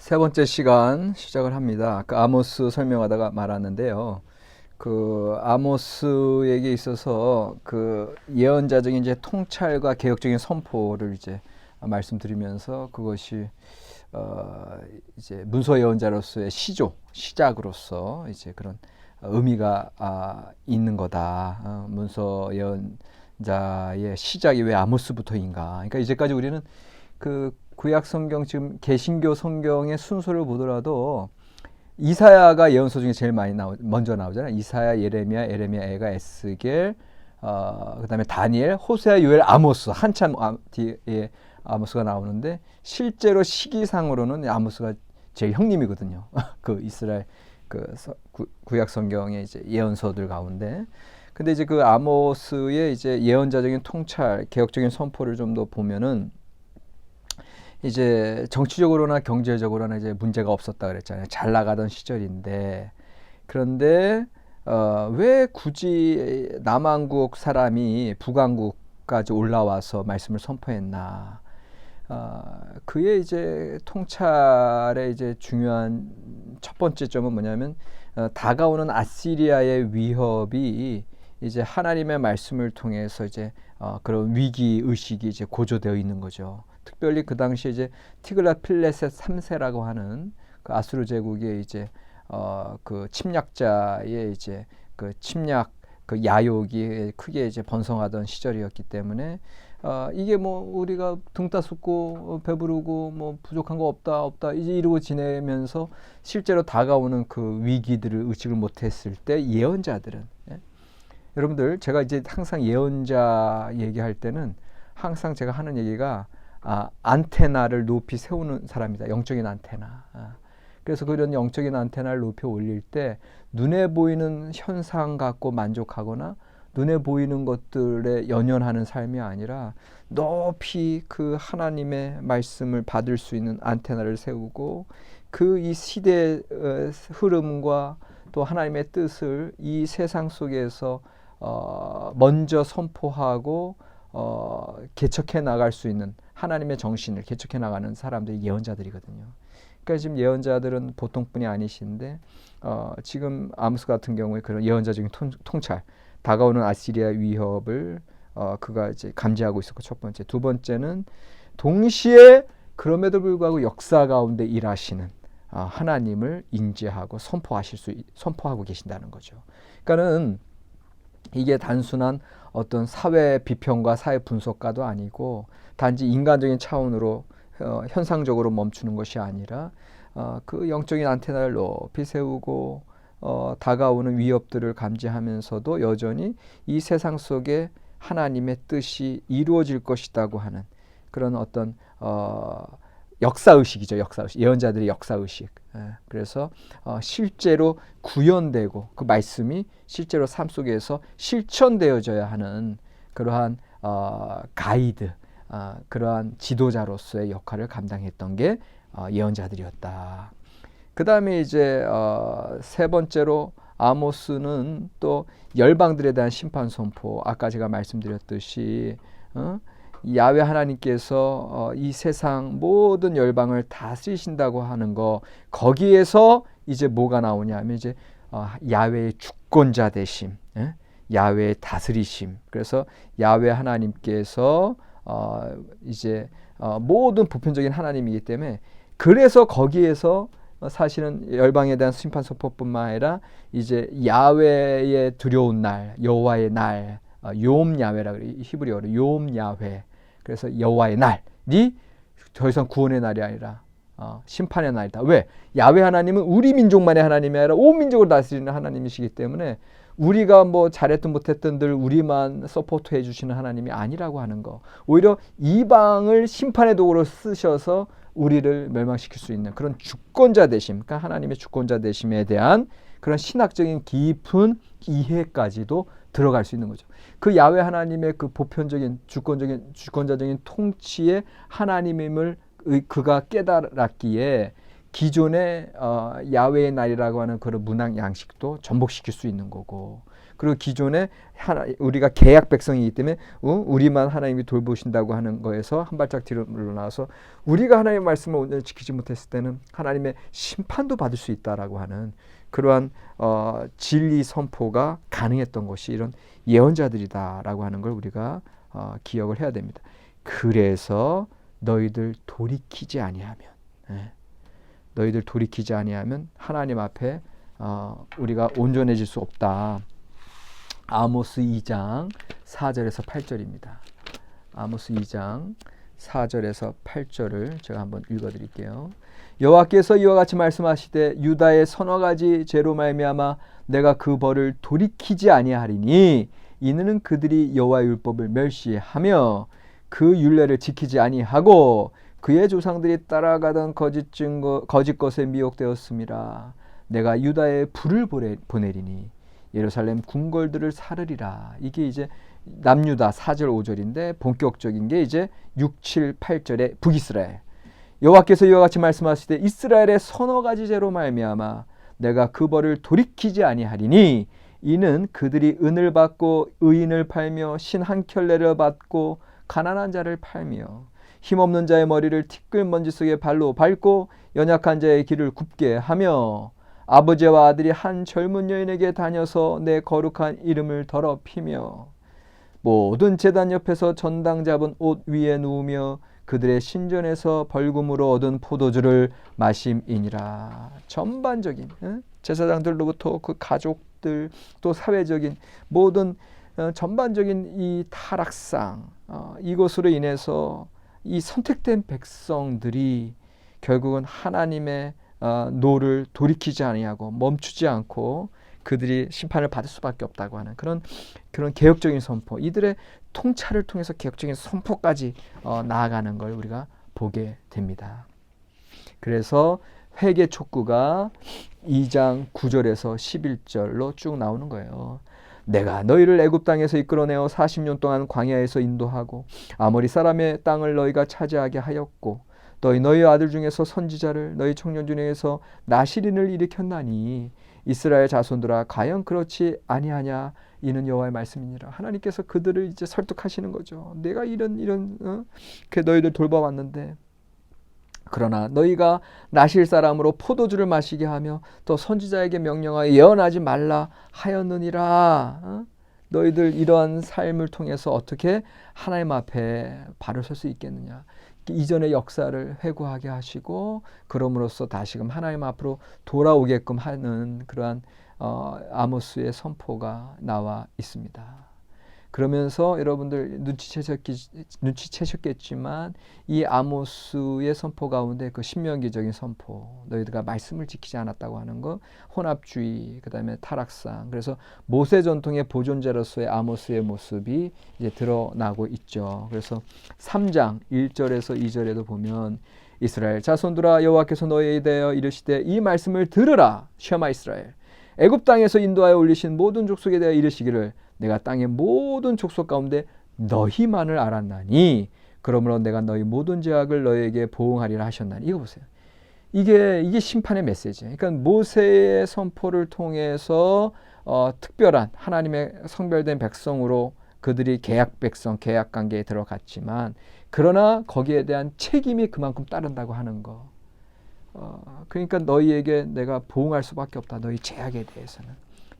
세 번째 시간 시작을 합니다. 아까 아모스 설명하다가 말았는데요. 그 아모스에게 있어서 그 예언자적인 이제 통찰과 개혁적인 선포를 이제 말씀드리면서 그것이 이제 문서 예언자로서의 시작으로서 이제 그런 의미가 있는 거다. 문서 예언자의 시작이 왜 아모스부터인가? 그러니까 이제까지 우리는 그 구약 성경 지금 개신교 성경의 순서를 보더라도 이사야가 예언서 중에 제일 먼저 나오잖아요. 이사야, 예레미야, 에가, 에스겔, 그다음에 다니엘, 호세아, 요엘, 아모스 한참 뒤에 아모스가 나오는데 실제로 시기상으로는 아모스가 제일 형님이거든요. 그 이스라엘 그 구약 성경의 이제 예언서들 가운데. 근데 이제 그 아모스의 이제 예언자적인 통찰, 개혁적인 선포를 좀 더 보면은 이제 정치적으로나 경제적으로나 이제 문제가 없었다 그랬잖아요. 잘 나가던 시절인데 그런데 왜 굳이 남한국 사람이 북한국까지 올라와서 말씀을 선포했나? 그의 이제 통찰의 이제 중요한 첫 번째 점은 뭐냐면 다가오는 아시리아의 위협이 이제 하나님의 말씀을 통해서 이제 그런 위기 의식이 이제 고조되어 있는 거죠. 특별히 그 당시에 이제 티글라필레셋 3세라고 하는 그 아수르 제국의 이제 그 침략자의 이제 그 침략 그 야욕이 크게 이제 번성하던 시절이었기 때문에 이게 뭐 우리가 등 따숩고 배부르고 뭐 부족한 거 없다 이제 이러고 지내면서 실제로 다가오는 그 위기들을 의식을 못했을 때 예언자들은 여러분들 제가 이제 항상 예언자 얘기할 때는 항상 제가 하는 얘기가 안테나를 높이 세우는 사람이다. 영적인 안테나. 그래서 그런 영적인 안테나를 높이 올릴 때 눈에 보이는 현상 갖고 만족하거나 눈에 보이는 것들에 연연하는 삶이 아니라 높이 그 하나님의 말씀을 받을 수 있는 안테나를 세우고 그 이 시대의 흐름과 또 하나님의 뜻을 이 세상 속에서 먼저 선포하고 개척해 나갈 수 있는 하나님의 정신을 개척해 나가는 사람들이 예언자들이거든요. 그러니까 지금 예언자들은 보통뿐이 아니신데 지금 아모스 같은 경우에 그런 예언자적인 통찰, 다가오는 아시리아 위협을 그가 이제 감지하고 있었고 첫 번째, 두 번째는 동시에 그럼에도 불구하고 역사 가운데 일하시는 하나님을 인지하고 선포하고 계신다는 거죠. 그러니까는 이게 단순한 어떤 사회 비평과 사회 분석가도 아니고 단지 인간적인 차원으로 현상적으로 멈추는 것이 아니라 그 영적인 안테나를 높이 세우고 다가오는 위협들을 감지하면서도 여전히 이 세상 속에 하나님의 뜻이 이루어질 것이라고 하는 그런 어떤 역사의식이죠. 역사의식. 예언자들의 역사의식. 그래서 실제로 구현되고 그 말씀이 실제로 삶 속에서 실천되어져야 하는 그러한 가이드, 그러한 지도자로서의 역할을 감당했던 게 예언자들이었다. 그 다음에 이제 세 번째로 아모스는 또 열방들에 대한 심판 선포. 아까 제가 말씀드렸듯이 야훼 하나님께서 이 세상 모든 열방을 다스리신다고 하는 거 거기에서 이제 뭐가 나오냐 하면 이제 야훼의 주권자 되심, 야훼의 다스리심. 그래서 야훼 하나님께서 이제 모든 보편적인 하나님이기 때문에 그래서 거기에서 사실은 열방에 대한 심판 선포뿐만 아니라 이제 야훼의 두려운 날, 여호와의 날, 욤 야훼라 그래 히브리어로 욤 야훼. 그래서 여호와의 날이 더 이상 구원의 날이 아니라 심판의 날이다. 왜? 야훼 하나님은 우리 민족만의 하나님이 아니라 온 민족을 다스리는 하나님이시기 때문에 우리가 뭐 잘했든 못했든 늘 우리만 서포트 해주시는 하나님이 아니라고 하는 거. 오히려 이방을 심판의 도구로 쓰셔서 우리를 멸망시킬 수 있는 그런 주권자 되심, 그러니까 하나님의 주권자 되심에 대한 그런 신학적인 깊은 이해까지도 들어갈 수 있는 거죠. 그 야훼 하나님의 그 보편적인 주권자적인 통치의 하나님임을 그가 깨달았기에 기존의 야훼의 날이라고 하는 그런 문학 양식도 전복시킬 수 있는 거고, 그리고 기존에 우리가 계약 백성이기 때문에 우리만 하나님이 돌보신다고 하는 거에서 한 발짝 뒤로 물러나서 우리가 하나님의 말씀을 온전히 지키지 못했을 때는 하나님의 심판도 받을 수 있다라고 하는 그러한 진리 선포가 가능했던 것이 이런 예언자들이다라고 하는 걸 우리가 기억을 해야 됩니다. 그래서 너희들 돌이키지 아니하면, 너희들 돌이키지 아니하면 하나님 앞에 우리가 온전해질 수 없다. 아모스 2장 4절에서 8절입니다. 아모스 2장 4절에서 8절을 제가 한번 읽어드릴게요. 여호와께서 이와 같이 말씀하시되 유다의 서너 가지 죄로 말미암아 내가 그 벌을 돌이키지 아니하리니 이는 그들이 여호와의 율법을 멸시하며 그 율례를 지키지 아니하고 그의 조상들이 따라가던 거짓 것에 미혹되었음이라. 내가 유다에 불을 보내리니 예루살렘 궁궐들을 사르리라. 이게 이제 남유다 4절 5절인데 본격적인 게 이제 6, 7, 8절의 북이스라엘. 여호와께서 이와 같이 말씀하시되 이스라엘의 서너 가지 죄로 말미암아 내가 그 벌을 돌이키지 아니하리니 이는 그들이 은을 받고 의인을 팔며 신 한 켤레를 받고 가난한 자를 팔며 힘없는 자의 머리를 티끌 먼지 속에 발로 밟고 연약한 자의 길을 굽게 하며 아버지와 아들이 한 젊은 여인에게 다녀서 내 거룩한 이름을 더럽히며 모든 제단 옆에서 전당 잡은 옷 위에 누우며 그들의 신전에서 벌금으로 얻은 포도주를 마심이니라. 전반적인 제사장들로부터 그 가족들 또 사회적인 모든 전반적인 이 타락상, 이것으로 인해서 이 선택된 백성들이 결국은 하나님의 노를 돌이키지 아니하고 멈추지 않고 그들이 심판을 받을 수밖에 없다고 하는 그런 개혁적인 선포, 이들의 통찰을 통해서 개혁적인 선포까지 나아가는 걸 우리가 보게 됩니다. 그래서 회개 촉구가 2장 9절에서 11절로 쭉 나오는 거예요. 내가 너희를 애굽 땅에서 이끌어내어 40년 동안 광야에서 인도하고 아모리 사람의 땅을 너희가 차지하게 하였고 너희 아들 중에서 선지자를 너희 청년 중에서 나시린을 일으켰나니 이스라엘 자손들아 과연 그렇지 아니하냐. 이는 여호와의 말씀이니라. 하나님께서 그들을 이제 설득하시는 거죠. 내가 이런 그 너희들 돌봐왔는데 그러나 너희가 나실 사람으로 포도주를 마시게 하며 또 선지자에게 명령하여 예언하지 말라 하였느니라. 너희들 이러한 삶을 통해서 어떻게 하나님 앞에 발을 설 수 있겠느냐. 이전의 역사를 회고하게 하시고 그럼으로써 다시금 하나님 앞으로 돌아오게끔 하는 그러한 아모스의 선포가 나와 있습니다. 그러면서 여러분들 눈치채셨겠지만 이 아모스의 선포 가운데 그 신명기적인 선포, 너희들가 말씀을 지키지 않았다고 하는 거, 혼합주의, 그 다음에 타락상, 그래서 모세 전통의 보존자로서의 아모스의 모습이 이제 드러나고 있죠. 그래서 3장 1절에서 2절에도 보면 이스라엘 자손들아 여호와께서 너희에 대하여 이르시되 이 말씀을 들으라. 셔마 이스라엘. 애굽 땅에서 인도하여 올리신 모든 족속에 대하여 이르시기를 내가 땅의 모든 족속 가운데 너희만을 알았나니 그러므로 내가 너희 모든 죄악을 너희에게 보응하리라 하셨나니. 이거 보세요. 이게 심판의 메시지예요. 그러니까 모세의 선포를 통해서 특별한 하나님의 성별된 백성으로 그들이 계약 백성, 계약 관계에 들어갔지만 그러나 거기에 대한 책임이 그만큼 따른다고 하는 거. 그러니까 너희에게 내가 보응할 수밖에 없다. 너희 죄악에 대해서는.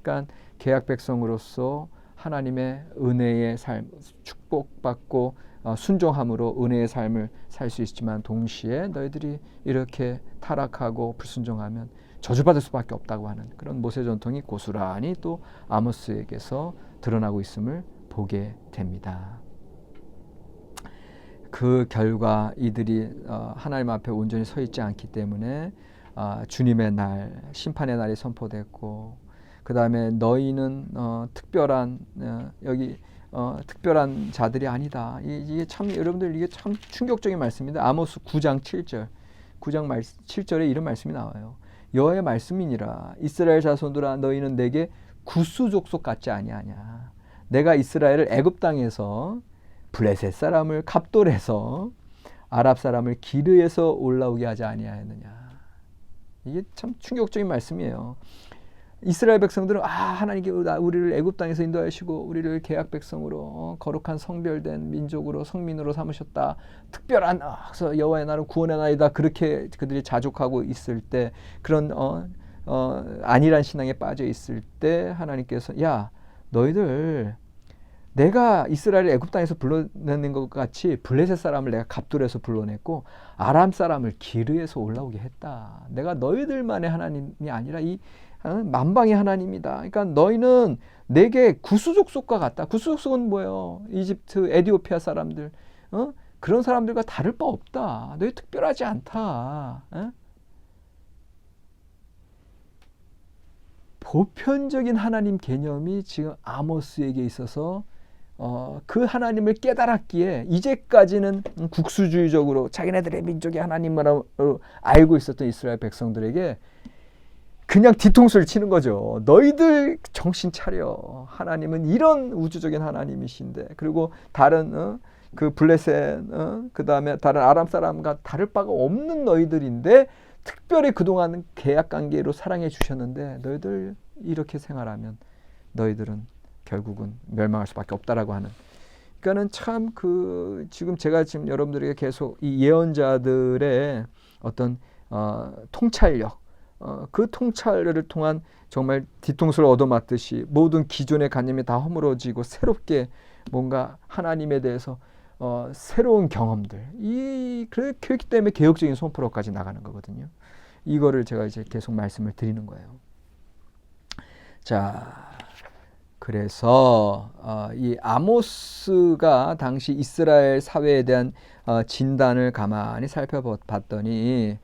그러니까 계약 백성으로서 하나님의 은혜의 삶, 축복받고 순종함으로 은혜의 삶을 살 수 있지만 동시에 너희들이 이렇게 타락하고 불순종하면 저주받을 수밖에 없다고 하는 그런 모세 전통이 고스란히 또 아모스에게서 드러나고 있음을 보게 됩니다. 그 결과 이들이 하나님 앞에 온전히 서 있지 않기 때문에 주님의 날, 심판의 날이 선포됐고 그 다음에 너희는 특별한 특별한 자들이 아니다. 이게 참 여러분들 이게 참 충격적인 말씀입니다. 아모스 9장 7절, 9장 7절에 이런 말씀이 나와요. 여호와의 말씀이니라. 이스라엘 자손들아 너희는 내게 구스 족속 같지 아니하냐. 내가 이스라엘을 애굽 땅에서 블레셋 사람을 갑돌에서 아랍 사람을 기르에서 올라오게 하지 아니하였느냐. 이게 참 충격적인 말씀이에요. 이스라엘 백성들은 하나님께 우리를 애굽 땅에서 인도하시고 우리를 계약 백성으로 거룩한 성별된 민족으로 성민으로 삼으셨다. 특별한 여호와의 나라를 구원의 나이다. 그렇게 그들이 자족하고 있을 때 그런 안일한 신앙에 빠져 있을 때 하나님께서 야 너희들 내가 이스라엘을 애굽 땅에서 불러내는 것 같이 블레셋 사람을 내가 갑돌에서 불러냈고 아람 사람을 기르에서 올라오게 했다. 내가 너희들만의 하나님이 아니라 이 만방의 하나님이다. 그러니까 너희는 내게 구수족속과 같다. 구수족속은 뭐예요? 이집트, 에디오피아 사람들, 그런 사람들과 다를 바 없다. 너희 특별하지 않다. 보편적인 하나님 개념이 지금 아모스에게 있어서 그 하나님을 깨달았기에 이제까지는 국수주의적으로 자기네들의 민족의 하나님으로 알고 있었던 이스라엘 백성들에게 그냥 뒤통수를 치는 거죠. 너희들 정신 차려. 하나님은 이런 우주적인 하나님이신데 그리고 다른 그 블레셋 그 다음에 다른 아람 사람과 다를 바가 없는 너희들인데 특별히 그동안 계약 관계로 사랑해 주셨는데 너희들 이렇게 생활하면 너희들은 결국은 멸망할 수밖에 없다라고 하는. 그러니까는 참 지금 제가 지금 여러분들에게 계속 이 예언자들의 어떤 통찰력, 그 통찰을 통한 정말 뒤통수를 얻어맞듯이 모든 기존의 관념이 다 허물어지고 새롭게 뭔가 하나님에 대해서 새로운 경험들 그렇기 때문에 개혁적인 선포로까지 나가는 거거든요. 이거를 제가 이제 계속 말씀을 드리는 거예요. 자, 그래서 이 아모스가 당시 이스라엘 사회에 대한 진단을 가만히 살펴봤더니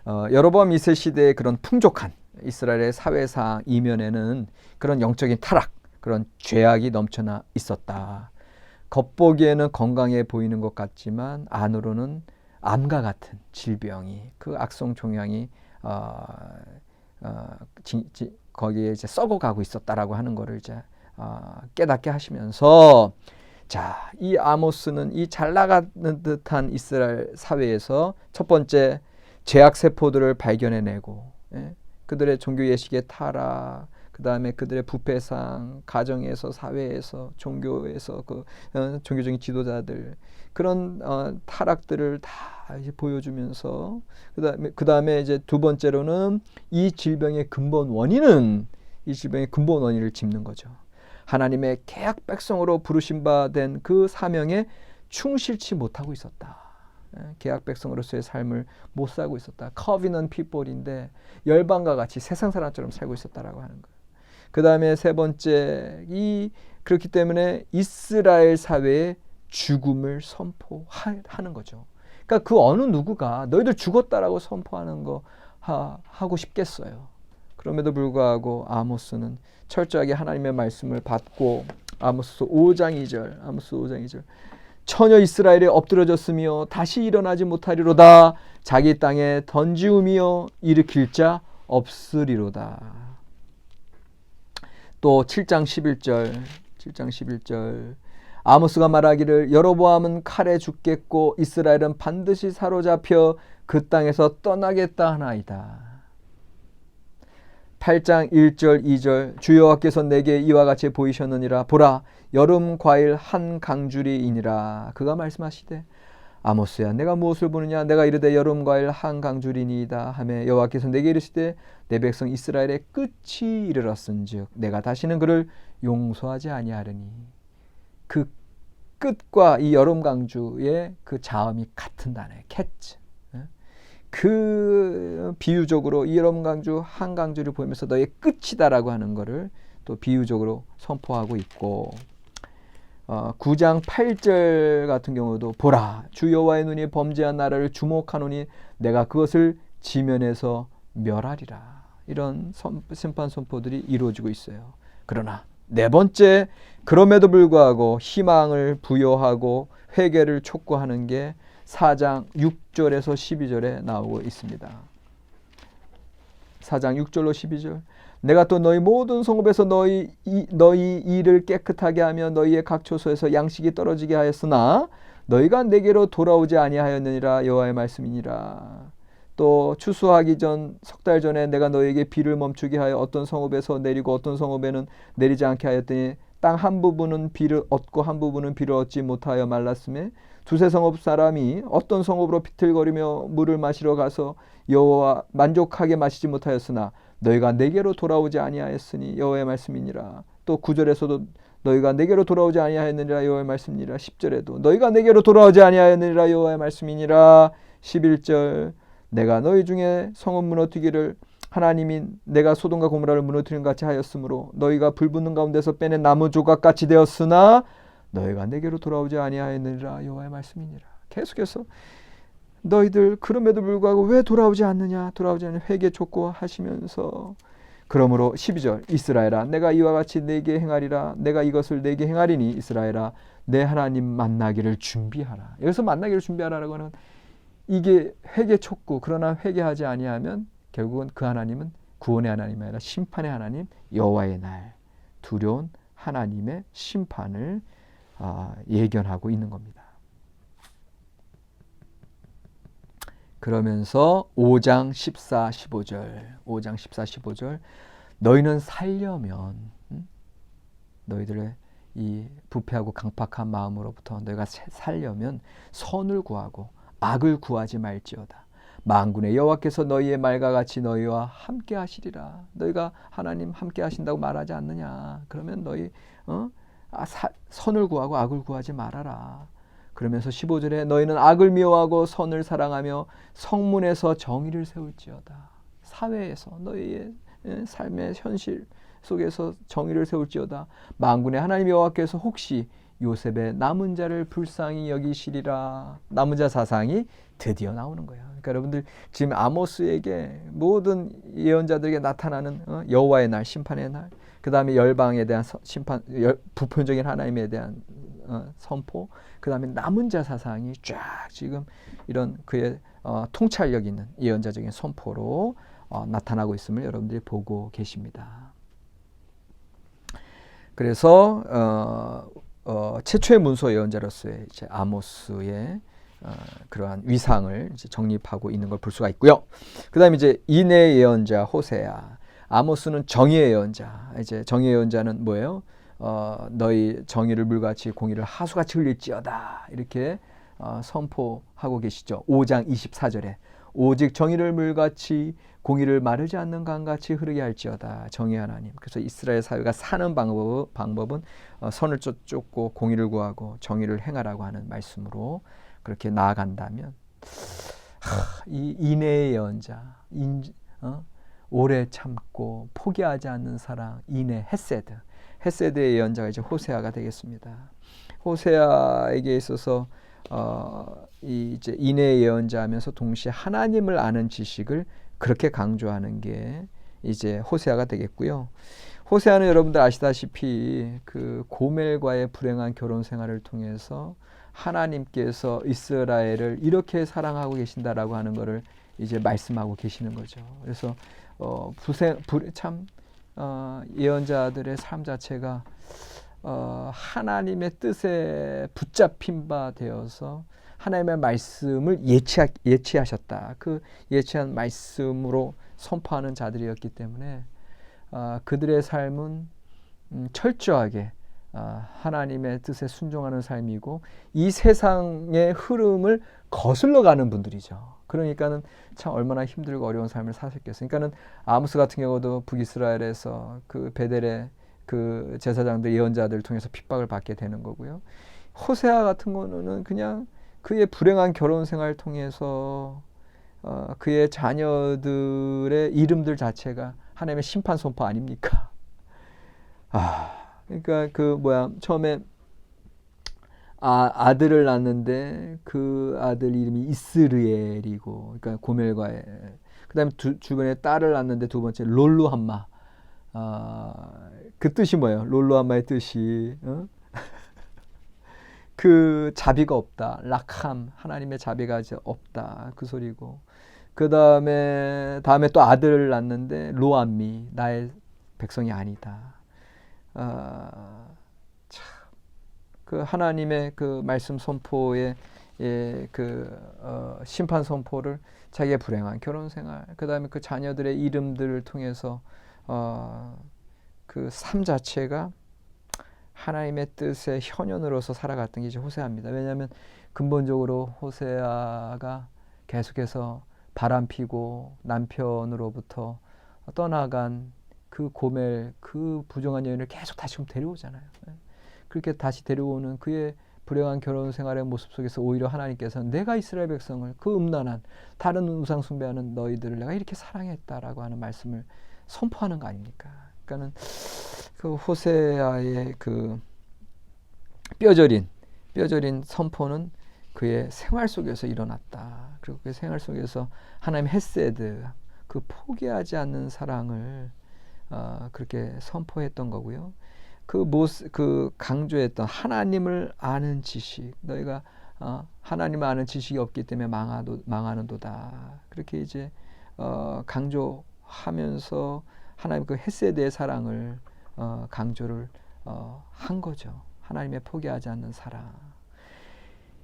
여로보암 2세 시대의 그런 풍족한 이스라엘의 사회상 이면에는 그런 영적인 타락, 그런 죄악이 넘쳐나 있었다. 겉보기에는 건강해 보이는 것 같지만 안으로는 암과 같은 질병이 그 악성 종양이 거기에 이제 썩어가고 있었다라고 하는 것을 이제 깨닫게 하시면서 자, 이 아모스는 이 잘 나가는 듯한 이스라엘 사회에서 첫 번째 죄악 세포들을 발견해내고 그들의 종교 예식의 타락, 그 다음에 그들의 부패상, 가정에서, 사회에서, 종교에서 종교적인 지도자들 그런 타락들을 다 이제 보여주면서 그 다음에 이제 두 번째로는 이 질병의 근본 원인을 짚는 거죠. 하나님의 계약 백성으로 부르신 바 된 그 사명에 충실치 못하고 있었다. 계약 백성으로서의 삶을 못 살고 있었다. 커비넌 피플인데 열방과 같이 세상 사람처럼 살고 있었다라고 하는 거예요. 그 다음에 세 번째, 그렇기 때문에 이스라엘 사회의 죽음을 선포하는 거죠. 그러니까 그 어느 누구가 너희들 죽었다라고 선포하는 거 하고 싶겠어요. 그럼에도 불구하고 아모스는 철저하게 하나님의 말씀을 받고 아모스 5장 2절 처녀 이스라엘에 엎드러졌으며 다시 일어나지 못하리로다. 자기 땅에 던지우며 일으킬 자 없으리로다. 또 7장 11절 아모스가 말하기를 여로보암은 칼에 죽겠고 이스라엘은 반드시 사로잡혀 그 땅에서 떠나겠다 하나이다. 8장 1절 2절 주 여호와께서 내게 이와 같이 보이셨느니라. 보라 여름 과일 한 강주리이니라. 그가 말씀하시되 아모스야 내가 무엇을 보느냐. 내가 이르되 여름 과일 한 강주리니이다 하매 여호와께서 내게 이르시되 내 백성 이스라엘의 끝이 이르렀은즉 내가 다시는 그를 용서하지 아니하리니. 그 끝과 이 여름 강주의 그 자음이 같은 단어예요. catch. 그 비유적으로 이 여름 강주 한 강주를 보면서 너의 끝이다라고 하는 것을 또 비유적으로 선포하고 있고 9장 8절 같은 경우도 보라 주 여호와의 눈이 범죄한 나라를 주목하노니 내가 그것을 지면에서 멸하리라. 이런 심판 선포들이 이루어지고 있어요. 그러나 네 번째, 그럼에도 불구하고 희망을 부여하고 회개를 촉구하는 게 4장 6절에서 12절에 나오고 있습니다. 4장 6절로 12절 내가 또 너희 모든 성읍에서 너희 일을 깨끗하게 하며 너희의 각 초소에서 양식이 떨어지게 하였으나 너희가 내게로 돌아오지 아니하였느니라. 여호와의 말씀이니라. 또 추수하기 전 석 달 전에 내가 너에게 비를 멈추게 하여 어떤 성읍에서 내리고 어떤 성읍에는 내리지 않게 하였더니 땅 한 부분은 비를 얻고 한 부분은 비를 얻지 못하여 말랐음에 두세 성읍 사람이 어떤 성읍으로 비틀거리며 물을 마시러 가서 여호와 만족하게 마시지 못하였으나 너희가 내게로 돌아오지 아니하였으니 여호와의 말씀이니라. 또 9절에서도 너희가 내게로 돌아오지 아니하였느니라 여호와의 말씀이니라. 10절에도 너희가 내게로 돌아오지 아니하였느니라 여호와의 말씀이니라. 11절 내가 너희 중에 성읍 무너뜨기를 하나님이 내가 소돔과 고모라를 무너뜨린 같이 하였으므로 너희가 불붙는 가운데서 빼낸 나무 조각같이 되었으나 너희가 내게로 돌아오지 아니하였느니라 여호와의 말씀이니라. 계속해서 너희들 그럼에도 불구하고 왜 돌아오지 않느냐 돌아오지 않느냐 회개 촉구하시면서 그러므로 12절 이스라엘아 내가 이와 같이 내게 행하리라. 내가 이것을 내게 행하리니 이스라엘아 내 하나님 만나기를 준비하라. 여기서 만나기를 준비하라라고 하는 이게 회개 촉구. 그러나 회개하지 아니하면 결국은 그 하나님은 구원의 하나님이 아니라 심판의 하나님 여호와의 날 두려운 하나님의 심판을 예견하고 있는 겁니다. 그러면서 5장 14, 15절 너희는 살려면 너희들의 이 부패하고 강팍한 마음으로부터 너희가 살려면 선을 구하고 악을 구하지 말지어다. 만군의 여호와께서 너희의 말과 같이 너희와 함께 하시리라. 너희가 하나님 함께 하신다고 말하지 않느냐. 그러면 너희 선을 구하고 악을 구하지 말아라. 그러면서 15절에 너희는 악을 미워하고 선을 사랑하며 성문에서 정의를 세울지어다. 사회에서 너희의 삶의 현실 속에서 정의를 세울지어다. 만군의 하나님 여호와께서 혹시 요셉의 남은 자를 불쌍히 여기시리라. 남은 자 사상이 드디어 나오는 거예요. 그러니까 여러분들 지금 아모스에게 모든 예언자들에게 나타나는 여호와의 날, 심판의 날, 그 다음에 열방에 대한 심판, 부편적인 하나님에 대한 선포, 그 다음에 남은 자 사상이 쫙 지금 이런 그의 통찰력 있는 예언자적인 선포로 나타나고 있음을 여러분들이 보고 계십니다. 그래서 최초의 문서 예언자로서의 이제 아모스의 그러한 위상을 이제 정립하고 있는 걸 볼 수가 있고요. 그다음에 이제 인의 예언자 호세아. 아모스는 정의의 예언자. 이제 정의의 예언자는 뭐예요? 너희 정의를 물같이 공의를 하수같이 흘릴지어다. 이렇게 선포하고 계시죠. 5장 24절에 오직 정의를 물같이 공의를 마르지 않는 강같이 흐르게 할지어다. 정의 하나님. 그래서 이스라엘 사회가 사는 방법은 선을 쫓고 공의를 구하고 정의를 행하라고 하는 말씀으로 그렇게 나아간다면 이 인애의 예언자, 오래 참고 포기하지 않는 사랑, 인애, 헤세드의 예언자가 이제 호세아가 되겠습니다. 호세아에게 있어서 이제 인애의 예언자하면서 동시에 하나님을 아는 지식을 그렇게 강조하는 게 이제 호세아가 되겠고요. 호세아는 여러분들 아시다시피 그 고멜과의 불행한 결혼 생활을 통해서 하나님께서 이스라엘을 이렇게 사랑하고 계신다라고 하는 것을 이제 말씀하고 계시는 거죠. 그래서 예언자들의 삶 자체가 하나님의 뜻에 붙잡힌 바 되어서 하나님의 말씀을 예치하셨다. 그 예치한 말씀으로 선포하는 자들이었기 때문에 그들의 삶은 철저하게 하나님의 뜻에 순종하는 삶이고 이 세상의 흐름을 거슬러 가는 분들이죠. 그러니까는 참 얼마나 힘들고 어려운 삶을 사셨겠어요. 그러니까는 아모스 같은 경우도 북이스라엘에서 그 베델의 그 제사장들 예언자들을 통해서 핍박을 받게 되는 거고요. 호세아 같은 거는 그냥 그의 불행한 결혼 생활을 통해서 그의 자녀들의 이름들 자체가 하나님의 심판 선포 아닙니까? 그러니까 처음에 아들을 낳는데 그 아들 이름이 이스르엘이고, 그러니까 고멜과의. 그다음에 주변에 딸을 낳는데 두 번째 롤루함마. 그 뜻이 뭐예요? 롤루함마의 뜻이 그 자비가 없다. 락함, 하나님의 자비가 이제 없다. 그 소리고. 다음에 또 아들을 낳는데 로암미, 나의 백성이 아니다. 그 하나님의 그 말씀 선포의 심판 선포를 자기의 불행한 결혼 생활, 그 다음에 그 자녀들의 이름들을 통해서 그 삶 자체가 하나님의 뜻의 현현으로서 살아갔던 게 이제 호세아입니다. 왜냐하면 근본적으로 호세아가 계속해서 바람피고 남편으로부터 떠나간 그 고멜, 그 부정한 여인을 계속 다시금 데려오잖아요. 그렇게 다시 데려오는 그의 불행한 결혼 생활의 모습 속에서 오히려 하나님께서는 내가 이스라엘 백성을, 그 음란한 다른 우상 숭배하는 너희들을 내가 이렇게 사랑했다라고 하는 말씀을 선포하는 거 아닙니까? 그러니까는 그 호세아의 그 뼈저린 선포는 그의 생활 속에서 일어났다. 그리고 그 생활 속에서 하나님의 헤세드, 그 포기하지 않는 사랑을 그렇게 선포했던 거고요. 그 강조했던 하나님을 아는 지식, 너희가 하나님을 아는 지식이 없기 때문에 망하는도다. 그렇게 이제 강조하면서 하나님 그 헤세드의 사랑을 강조를 한 거죠. 하나님의 포기하지 않는 사랑.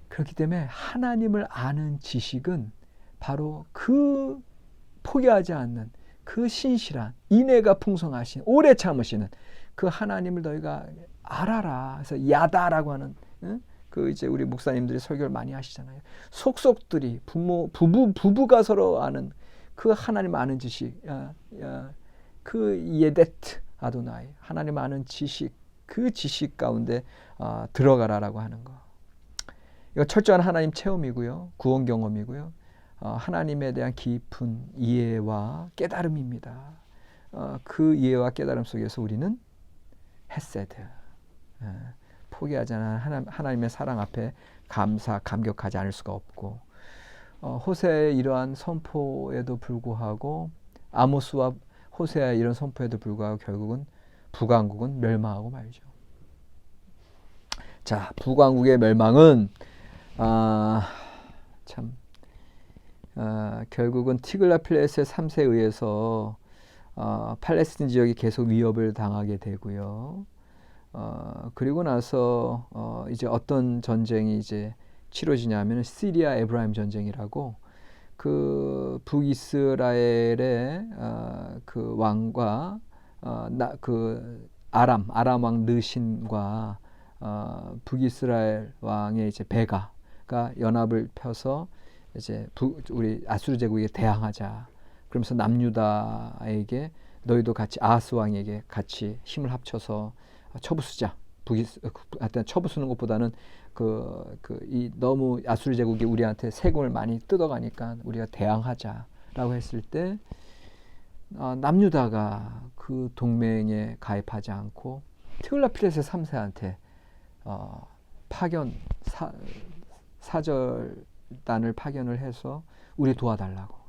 그렇기 때문에 하나님을 아는 지식은 바로 그 포기하지 않는 그 신실한, 인애가 풍성하신, 오래 참으시는 그 하나님을 너희가 알아라. 그래서 야다라고 하는, 그 이제 우리 목사님들이 설교를 많이 하시잖아요. 속속들이 부부가 서로 아는 그 하나님 아는 지식, 그 예데트 아도나이, 하나님 아는 지식, 그 지식 가운데 들어가라라고 하는 거. 이거 철저한 하나님 체험이고요, 구원 경험이고요, 하나님에 대한 깊은 이해와 깨달음입니다. 그 이해와 깨달음 속에서 우리는 헤세드, 포기하지 않은 하나님의 사랑 앞에 감격하지 않을 수가 없고, 호세의 이러한 선포에도 불구하고, 아모스와 호세의 이런 선포에도 불구하고 결국은 북왕국은 멸망하고 말죠. 자, 북왕국의 멸망은 결국은 티글라필레세 3세에 의해서 팔레스틴 지역이 계속 위협을 당하게 되고요. 그리고 나서 이제 어떤 전쟁이 이제 치러지냐면 시리아 에브라임 전쟁이라고, 그 북이스라엘의 그 왕과 그 아람 왕 느신과 북이스라엘 왕의 이제 베가가 연합을 펴서 이제 우리 아수르 제국에 대항하자. 그러면서 남유다에게 너희도 같이 아하스 왕에게 같이 힘을 합쳐서 쳐부수자. 하여튼 쳐부수는 것보다는 이 너무 아수르 제국이 우리한테 세금을 많이 뜯어가니까 우리가 대항하자라고 했을 때 남유다가 그 동맹에 가입하지 않고 티글라필레세 3세한테 사절단을 파견을 해서 우리 도와달라고.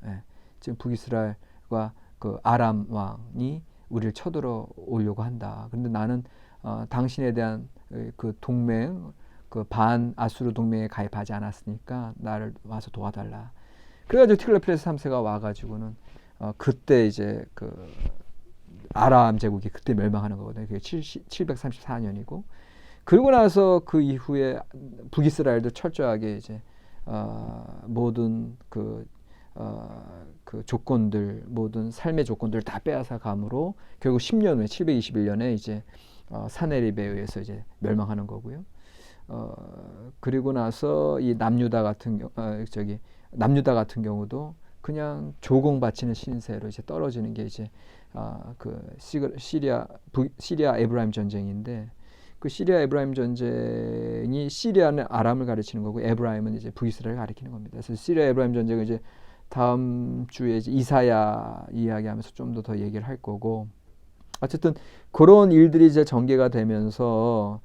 지금 북이스라엘과 그 아람 왕이 우리를 쳐들어 오려고 한다. 그런데 나는 당신에 대한 그 동맹, 그 반 아수르 동맹에 가입하지 않았으니까 나를 와서 도와달라. 그래가지고 티글라필레세 3세가 와가지고는 그때 이제 그 아람 제국이 그때 멸망하는 거거든요. 그게 734년이고, 그리고 나서 그 이후에 북이스라엘도 철저하게 이제 모든 그 조건들, 모든 삶의 조건들을 다 빼앗아 감으로 결국 10년 후에 721년에 이제 사네립에 의해서 이제 멸망하는 거고요. 그리고 나서 이 남유다 같은 경우도 그냥 조공 바치는 신세로 이제 떨어지는 게 이제 그 시리아 에브라임 전쟁인데, 그 시리아 에브라임 전쟁이 시리아는 아람을 가리키는 거고 에브라임은 이제 북이스라엘을 가리키는 겁니다. 그래서 시리아 에브라임 전쟁은 이제 다음 주에 이제 이사야 이야기하면서 좀 더 얘기를 할 거고, 어쨌든 그런 일들이 이제 전개가 되면서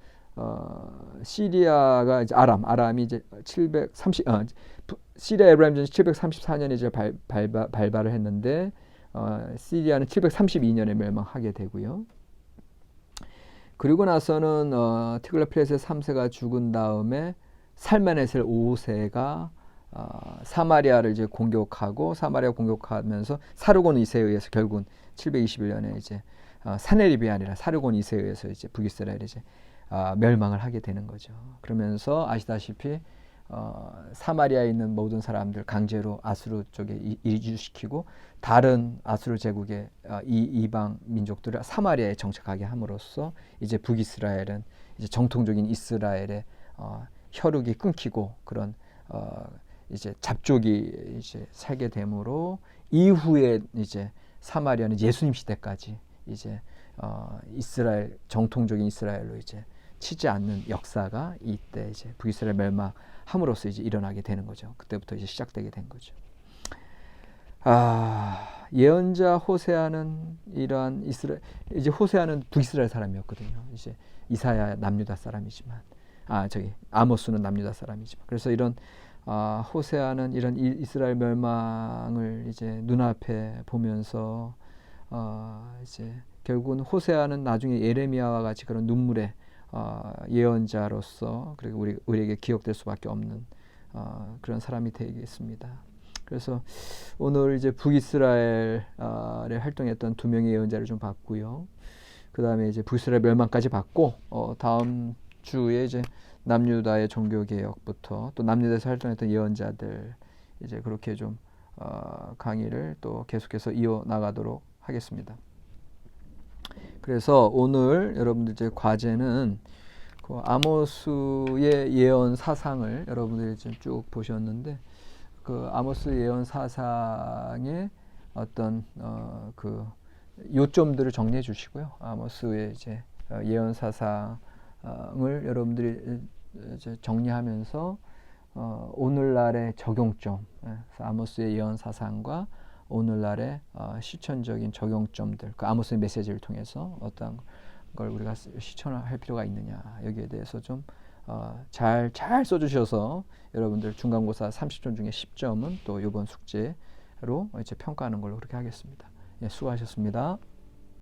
시리아가 이제 아람이 이제 시리아 에브라임 전쟁 734년에 이제 발발을 했는데 시리아는 732년에 멸망하게 되고요. 그리고 나서는 티글라필레세 3세가 죽은 다음에 살메네셀 5세가 사마리아를 이제 사마리아 공격하면서 사르곤 2세에 의해서 결국은 721년에 이제 사네립이 아니라 사르곤 2세에 의해서 이제 북이스라엘이 이제 멸망을 하게 되는 거죠. 그러면서 아시다시피 사마리아에 있는 모든 사람들 강제로 아수르 쪽에 이주시키고 다른 아수르 제국의 이 이방 민족들을 사마리아에 정착하게 함으로써 이제 북이스라엘은 이제 정통적인 이스라엘의 혈육이 끊기고 그런 이제 잡족이 이제 살게 되므로 이후에 이제 사마리아는 예수님 시대까지 이제 이스라엘 정통적인 이스라엘로 이제 치지 않는 역사가 이때 이제 북이스라엘 멸망함으로써 이제 일어나게 되는 거죠. 그때부터 이제 시작되게 된 거죠. 예언자 호세아는 이러한 이제 호세아는 북이스라엘 사람이었거든요. 이제 이사야 남유다 사람이지만 아모스는 남유다 사람이지만 그래서 이런 호세아는 이런 이스라엘 멸망을 이제 눈앞에 보면서 이제 결국은 호세아는 나중에 예레미야와 같이 그런 눈물의 예언자로서 그리고 우리에게 기억될 수밖에 없는 그런 사람이 되겠습니다. 그래서 오늘 이제 북이스라엘에 활동했던 두 명의 예언자를 좀 봤고요. 그 다음에 이제 북이스라엘 멸망까지 봤고 다음 주에 이제 남유다의 종교 개혁부터 또 남유다에서 활동했던 예언자들 이제 그렇게 좀 강의를 또 계속해서 이어 나가도록 하겠습니다. 그래서 오늘 여러분들 이제 과제는 그 아모스의 예언 사상을 여러분들이 지금 쭉 보셨는데 그 아모스 예언 사상의 어떤 그 요점들을 정리해 주시고요. 아모스의 이제 예언 사상을 여러분들이 이제 정리하면서 오늘날의 적용점, 아모스의 예언 사상과 오늘날의 실천적인 적용점들, 그 아모스의 메시지를 통해서 어떤 걸 우리가 실천할 필요가 있느냐 여기에 대해서 좀 잘 써주셔서 여러분들 중간고사 30점 중에 10점은 또 이번 숙제로 이제 평가하는 걸로 그렇게 하겠습니다. 예, 수고하셨습니다.